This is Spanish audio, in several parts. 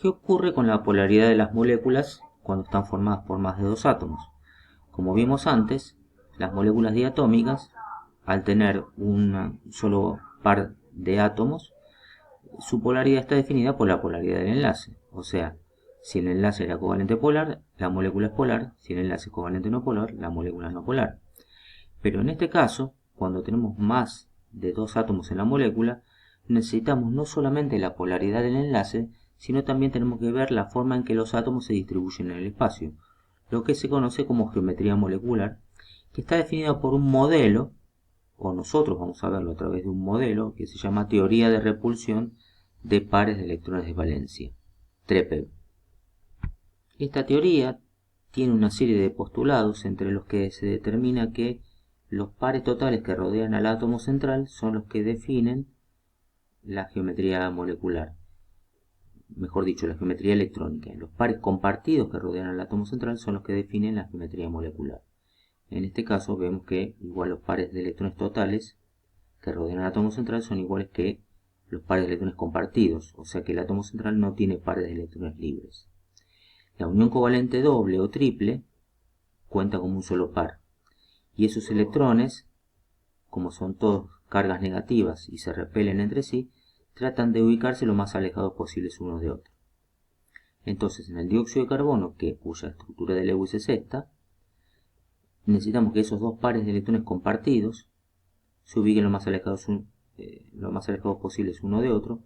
¿Qué ocurre con la polaridad de las moléculas cuando están formadas por más de dos átomos? Como vimos antes, las moléculas diatómicas, al tener un solo par de átomos, su polaridad está definida por la polaridad del enlace. O sea, si el enlace era covalente polar, la molécula es polar; si el enlace es covalente no polar, la molécula es no polar. Pero en este caso, cuando tenemos más de dos átomos en la molécula, necesitamos no solamente la polaridad del enlace, sino también tenemos que ver la forma en que los átomos se distribuyen en el espacio, lo que se conoce como geometría molecular, que está definida por un modelo, o nosotros vamos a verlo a través de un modelo que se llama teoría de repulsión de pares de electrones de valencia, TREPEV. Esta teoría tiene una serie de postulados entre los que se determina que los pares totales que rodean al átomo central son los que definen la geometría molecular, mejor dicho, la geometría electrónica. Los pares compartidos que rodean al átomo central son los que definen la geometría molecular. En este caso vemos que igual los pares de electrones totales que rodean al átomo central son iguales que los pares de electrones compartidos, o sea que el átomo central no tiene pares de electrones libres. La unión covalente doble o triple cuenta como un solo par, y esos electrones, como son todos cargas negativas y se repelen entre sí, tratan de ubicarse lo más alejados posibles unos de otros. Entonces, en el dióxido de carbono, cuya estructura de Lewis es esta, necesitamos que esos dos pares de electrones compartidos se ubiquen lo más alejados posibles uno de otro,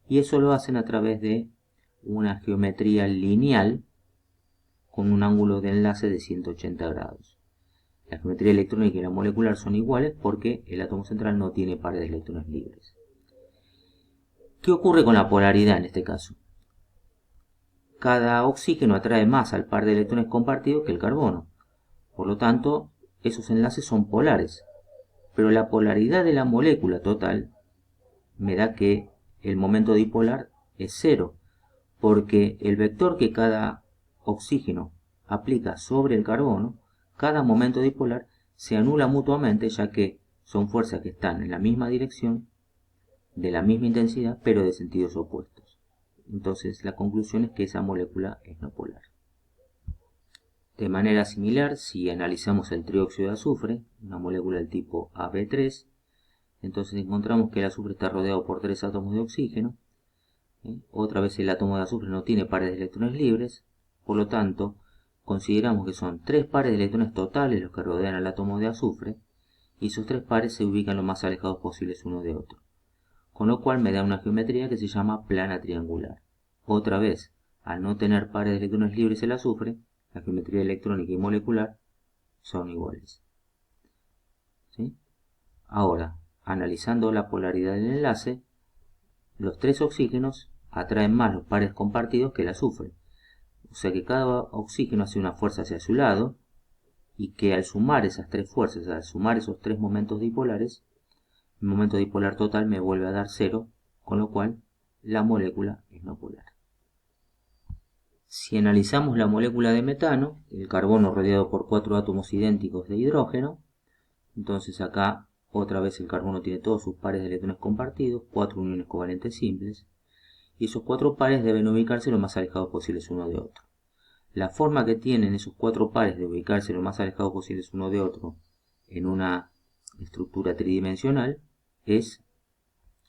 y eso lo hacen a través de una geometría lineal con un ángulo de enlace de 180 grados. La geometría electrónica y la molecular son iguales porque el átomo central no tiene pares de electrones libres. ¿Qué ocurre con la polaridad en este caso? Cada oxígeno atrae más al par de electrones compartidos que el carbono. Por lo tanto, esos enlaces son polares. Pero la polaridad de la molécula total me da que el momento dipolar es cero, porque el vector que cada oxígeno aplica sobre el carbono, cada momento dipolar se anula mutuamente, ya que son fuerzas que están en la misma dirección, de la misma intensidad, pero de sentidos opuestos. Entonces la conclusión es que esa molécula es no polar. De manera similar, si analizamos el trióxido de azufre, una molécula del tipo AB3, entonces encontramos que el azufre está rodeado por tres átomos de oxígeno. Otra vez el átomo de azufre no tiene pares de electrones libres, por lo tanto consideramos que son tres pares de electrones totales los que rodean al átomo de azufre, y esos tres pares se ubican lo más alejados posibles uno de otro, con lo cual me da una geometría que se llama plana triangular. Otra vez, al no tener pares de electrones libres el azufre, la geometría electrónica y molecular son iguales. ¿Sí? Ahora, analizando la polaridad del enlace, los tres oxígenos atraen más los pares compartidos que el azufre. O sea que cada oxígeno hace una fuerza hacia su lado, y que al sumar esas tres fuerzas, al sumar esos tres momentos dipolares, el momento dipolar total me vuelve a dar cero, con lo cual la molécula es no polar. Si analizamos la molécula de metano, el carbono rodeado por cuatro átomos idénticos de hidrógeno, entonces acá otra vez el carbono tiene todos sus pares de electrones compartidos, cuatro uniones covalentes simples, y esos cuatro pares deben ubicarse lo más alejados posibles uno de otro. La forma que tienen esos cuatro pares de ubicarse lo más alejados posibles uno de otro en una estructura tridimensional es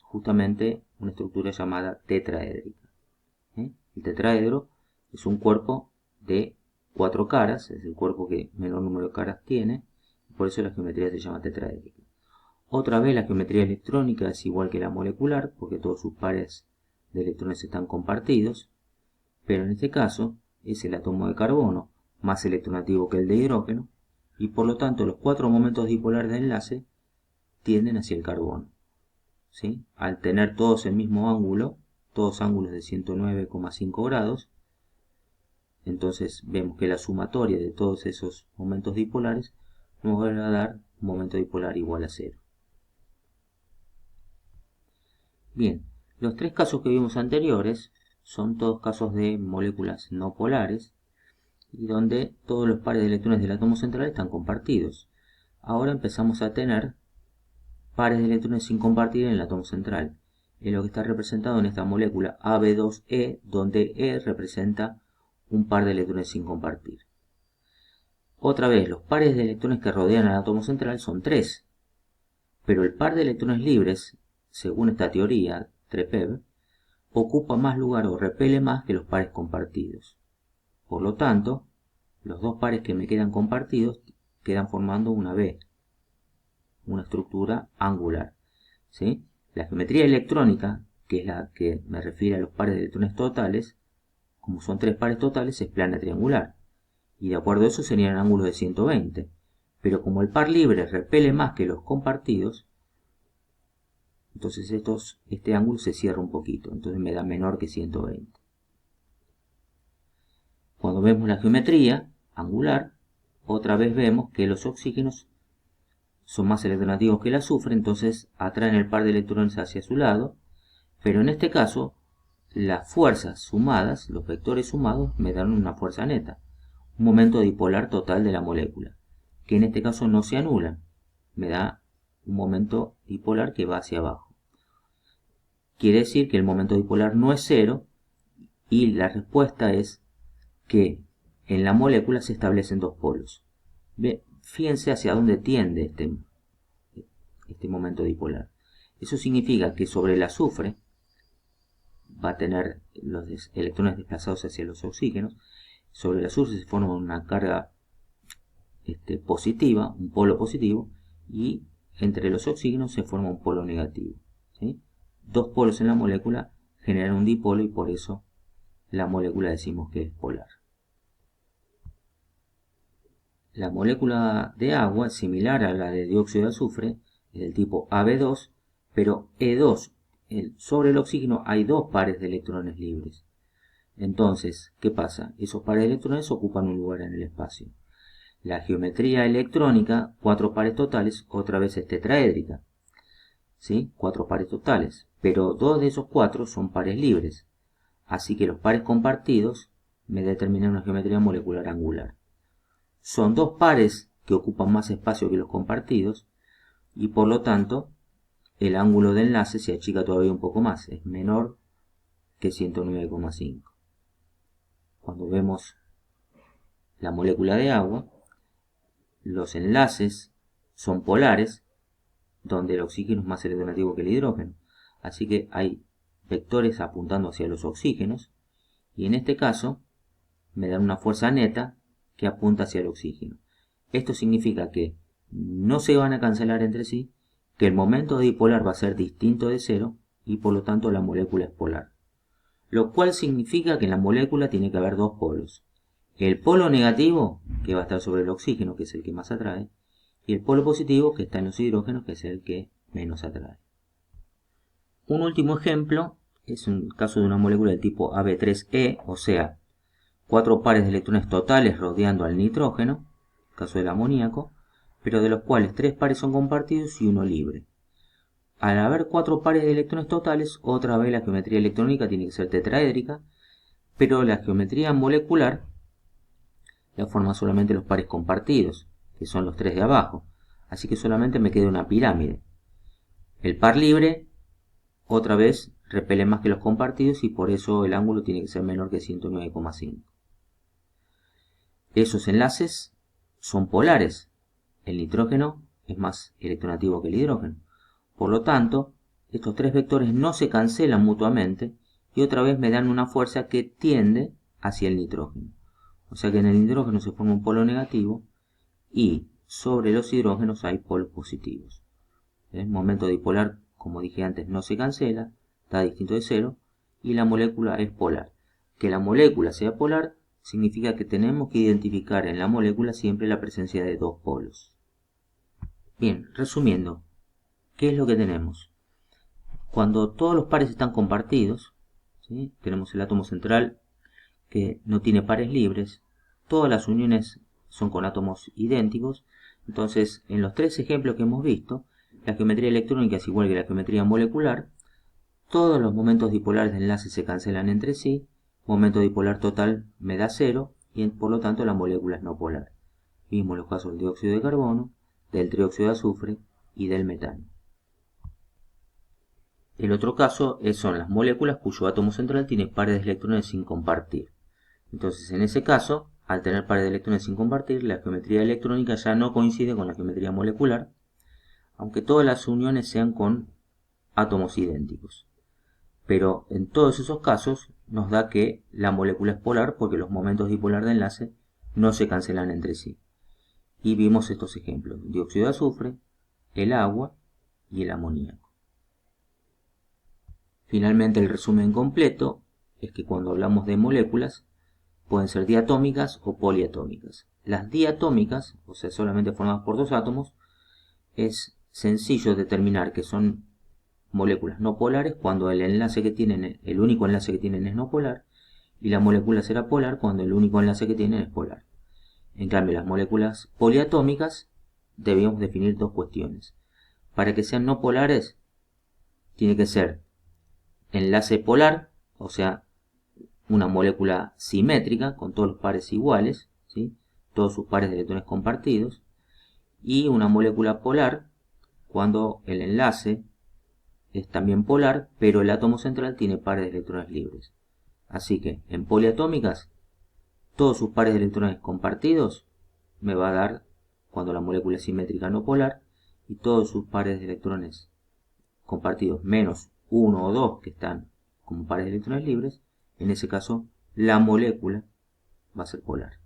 justamente una estructura llamada tetraédrica. El tetraedro es un cuerpo de cuatro caras, es el cuerpo que menor número de caras tiene, y por eso la geometría se llama tetraédrica. Otra vez la geometría electrónica es igual que la molecular, porque todos sus pares de electrones están compartidos, pero en este caso es el átomo de carbono más electronegativo que el de hidrógeno, y por lo tanto los cuatro momentos dipolares de enlace tienden hacia el carbono. ¿Sí? Al tener todos el mismo ángulo, todos ángulos de 109,5 grados, entonces vemos que la sumatoria de todos esos momentos dipolares nos va a dar un momento dipolar igual a cero. Bien, los tres casos que vimos anteriores son todos casos de moléculas no polares y donde todos los pares de electrones del átomo central están compartidos. Ahora empezamos a tener pares de electrones sin compartir en el átomo central, es lo que está representado en esta molécula AB2E, donde E representa un par de electrones sin compartir. Otra vez, los pares de electrones que rodean al átomo central son 3, pero el par de electrones libres, según esta teoría, TREPEB, ocupa más lugar o repele más que los pares compartidos. Por lo tanto, los dos pares que me quedan compartidos quedan formando una B, una estructura angular, ¿sí? La geometría electrónica, que es la que me refiere a los pares de electrones totales, como son 3 pares totales, es plana triangular, y de acuerdo a eso serían ángulos de 120, pero como el par libre repele más que los compartidos, entonces este ángulo se cierra un poquito, entonces me da menor que 120. Cuando vemos la geometría angular, otra vez vemos que los oxígenos son más electronegativos que el azufre, entonces atraen el par de electrones hacia su lado, pero en este caso las fuerzas sumadas, los vectores sumados, me dan una fuerza neta, un momento dipolar total de la molécula, que en este caso no se anula, me da un momento dipolar que va hacia abajo. Quiere decir que el momento dipolar no es cero, y la respuesta es que en la molécula se establecen dos polos. Fíjense hacia dónde tiende este momento dipolar. Eso significa que sobre el azufre va a tener los electrones desplazados hacia los oxígenos. Sobre el azufre se forma una carga positiva, un polo positivo, y entre los oxígenos se forma un polo negativo, ¿sí? Dos polos en la molécula generan un dipolo y por eso la molécula decimos que es polar. La molécula de agua es similar a la de dióxido de azufre, es del tipo AB2, pero E2, sobre el oxígeno hay dos pares de electrones libres. Entonces, ¿qué pasa? Esos pares de electrones ocupan un lugar en el espacio. La geometría electrónica, 4 pares totales, otra vez es tetraédrica, ¿sí? 4 pares totales, pero 2 de esos 4 son pares libres, así que los pares compartidos me determinan una geometría molecular angular. Son dos pares que ocupan más espacio que los compartidos y por lo tanto el ángulo de enlace se achica todavía un poco más, es menor que 109,5. Cuando vemos la molécula de agua, los enlaces son polares, donde el oxígeno es más electronegativo que el hidrógeno. Así que hay vectores apuntando hacia los oxígenos, y en este caso me dan una fuerza neta que apunta hacia el oxígeno. Esto significa que no se van a cancelar entre sí, que el momento dipolar va a ser distinto de cero, y por lo tanto la molécula es polar. Lo cual significa que en la molécula tiene que haber dos polos. El polo negativo, que va a estar sobre el oxígeno, que es el que más atrae, y el polo positivo, que está en los hidrógenos, que es el que menos atrae. Un último ejemplo es un caso de una molécula del tipo AB3E, o sea, 4 pares de electrones totales rodeando al nitrógeno, caso del amoníaco, pero de los cuales 3 pares son compartidos y uno libre. Al haber 4 pares de electrones totales, otra vez la geometría electrónica tiene que ser tetraédrica, pero la geometría molecular la forman solamente los pares compartidos, que son los 3 de abajo, así que solamente me queda una pirámide. El par libre, otra vez, repele más que los compartidos y por eso el ángulo tiene que ser menor que 109,5. Esos enlaces son polares. El nitrógeno es más electronegativo que el hidrógeno. Por lo tanto, estos tres vectores no se cancelan mutuamente y otra vez me dan una fuerza que tiende hacia el nitrógeno. O sea que en el nitrógeno se forma un polo negativo y sobre los hidrógenos hay polos positivos. El momento dipolar, como dije antes, no se cancela, está distinto de cero y la molécula es polar. Que la molécula sea polar significa que tenemos que identificar en la molécula siempre la presencia de dos polos. Bien, resumiendo, ¿qué es lo que tenemos? Cuando todos los pares están compartidos, ¿sí? Tenemos el átomo central que no tiene pares libres, todas las uniones son con átomos idénticos, entonces en los tres ejemplos que hemos visto, la geometría electrónica es igual que la geometría molecular, todos los momentos dipolares de enlace se cancelan entre sí, momento dipolar total me da 0 y por lo tanto la molécula es no polar. Vimos los casos del dióxido de carbono, del trióxido de azufre y del metano. El otro caso son las moléculas cuyo átomo central tiene pares de electrones sin compartir. Entonces, en ese caso, al tener pares de electrones sin compartir, la geometría electrónica ya no coincide con la geometría molecular, aunque todas las uniones sean con átomos idénticos. Pero en todos esos casos nos da que la molécula es polar porque los momentos dipolar de enlace no se cancelan entre sí. Y vimos estos ejemplos: dióxido de azufre, el agua y el amoníaco. Finalmente, el resumen completo es que cuando hablamos de moléculas pueden ser diatómicas o poliatómicas. Las diatómicas, o sea, solamente formadas por dos átomos, es sencillo determinar que son moléculas no polares cuando el único enlace que tienen es no polar, y la molécula será polar cuando el único enlace que tienen es polar. En cambio, las moléculas poliatómicas debemos definir dos cuestiones. Para que sean no polares, tiene que ser enlace polar, o sea, una molécula simétrica con todos los pares iguales, ¿sí? Todos sus pares de electrones compartidos, y una molécula polar cuando el enlace es también polar, pero el átomo central tiene pares de electrones libres. Así que en poliatómicas, todos sus pares de electrones compartidos me va a dar cuando la molécula es simétrica no polar, y todos sus pares de electrones compartidos menos 1 o 2 que están como pares de electrones libres, en ese caso la molécula va a ser polar.